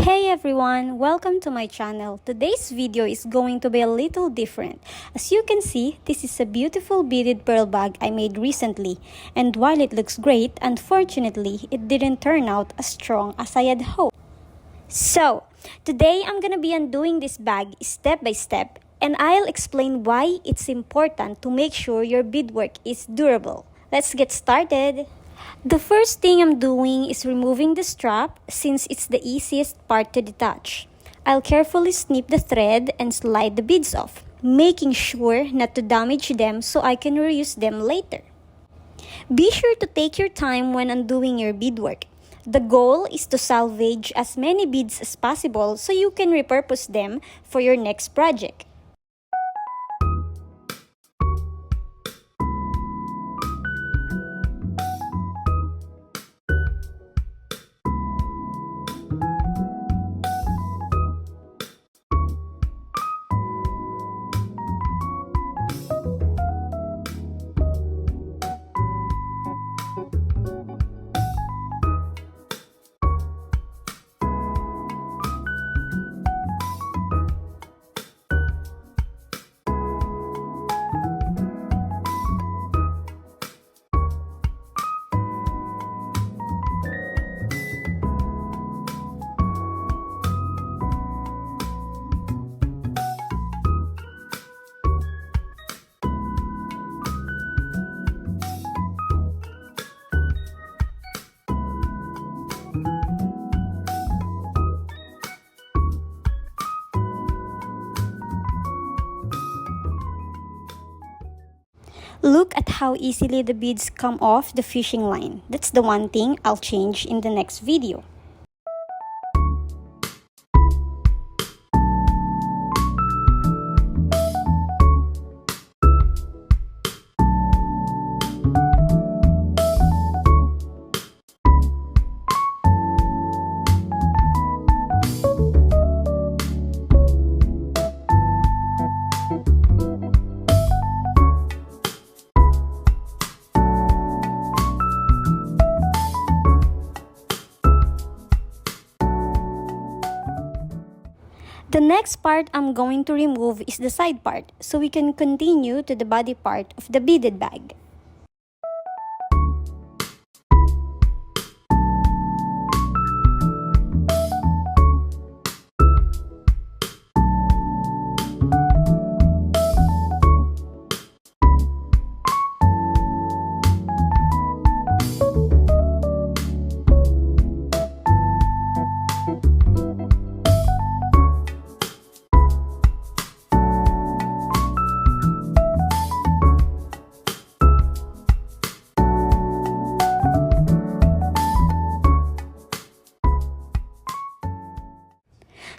Hey everyone! Welcome to my channel. Today's video is going to be a little different. As you can see, this is a beautiful beaded pearl bag I made recently. And while it looks great, unfortunately, it didn't turn out as strong as I had hoped. So, today I'm gonna be undoing this bag step by step, and I'll explain why it's important to make sure your beadwork is durable. Let's get started! The first thing I'm doing is removing the strap since it's the easiest part to detach. I'll carefully snip the thread and slide the beads off, making sure not to damage them so I can reuse them later. Be sure to take your time when undoing your beadwork. The goal is to salvage as many beads as possible so you can repurpose them for your next project. Look at how easily the beads come off the fishing line. That's the one thing I'll change in the next video. The next part I'm going to remove is the side part, so we can continue to the body part of the beaded bag.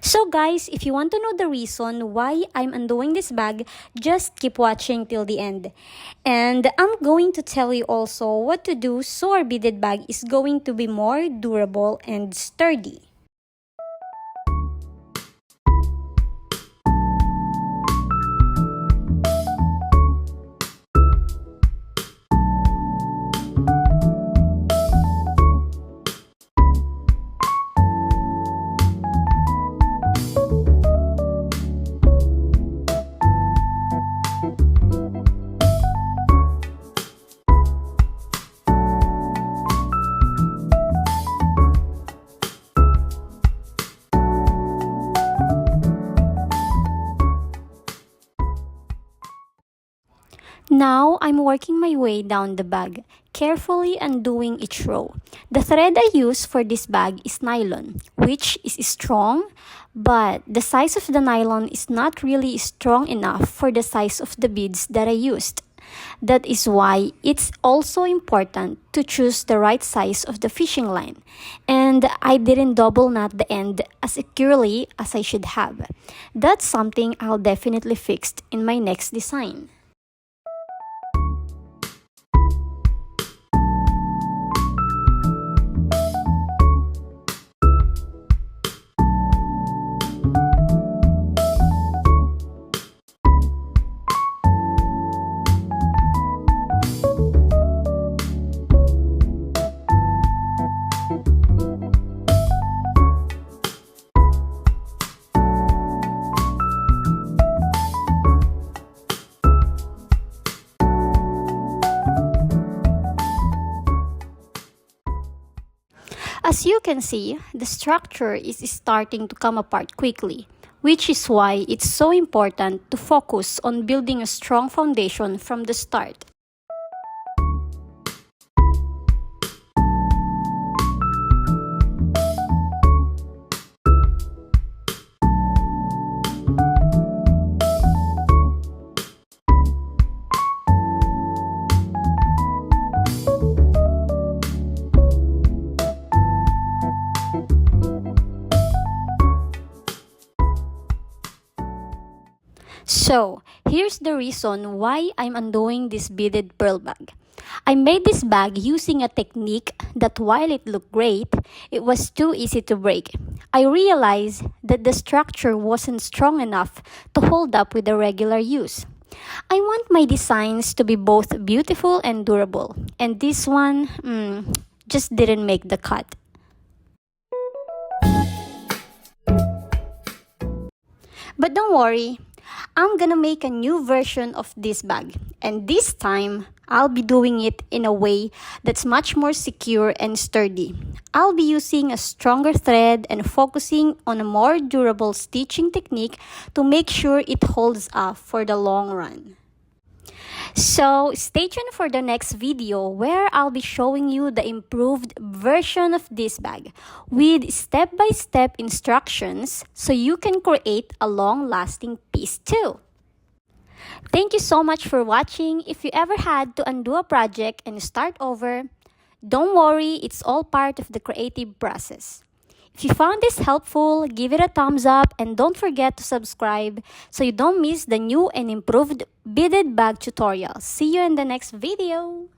So guys, if you want to know the reason why I'm undoing this bag, just keep watching till the end. And I'm going to tell you also what to do so our beaded bag is going to be more durable and sturdy. Now, I'm working my way down the bag, carefully undoing each row. The thread I use for this bag is nylon, which is strong, but the size of the nylon is not really strong enough for the size of the beads that I used. That is why it's also important to choose the right size of the fishing line. And I didn't double knot the end as securely as I should have. That's something I'll definitely fix in my next design. As you can see, the structure is starting to come apart quickly, which is why it's so important to focus on building a strong foundation from the start. So, here's the reason why I'm undoing this beaded pearl bag. I made this bag using a technique that while it looked great, it was too easy to break. I realized that the structure wasn't strong enough to hold up with the regular use. I want my designs to be both beautiful and durable, and this one just didn't make the cut. But don't worry, I'm gonna make a new version of this bag, and this time I'll be doing it in a way that's much more secure and sturdy. I'll be using a stronger thread and focusing on a more durable stitching technique to make sure it holds up for the long run. So stay tuned for the next video where I'll be showing you the improved version of this bag with step-by-step instructions so you can create a long-lasting piece too. Thank you so much for watching. If you ever had to undo a project and start over, don't worry, it's all part of the creative process. If you found this helpful, give it a thumbs up and don't forget to subscribe so you don't miss the new and improved beaded bag tutorials. See you in the next video!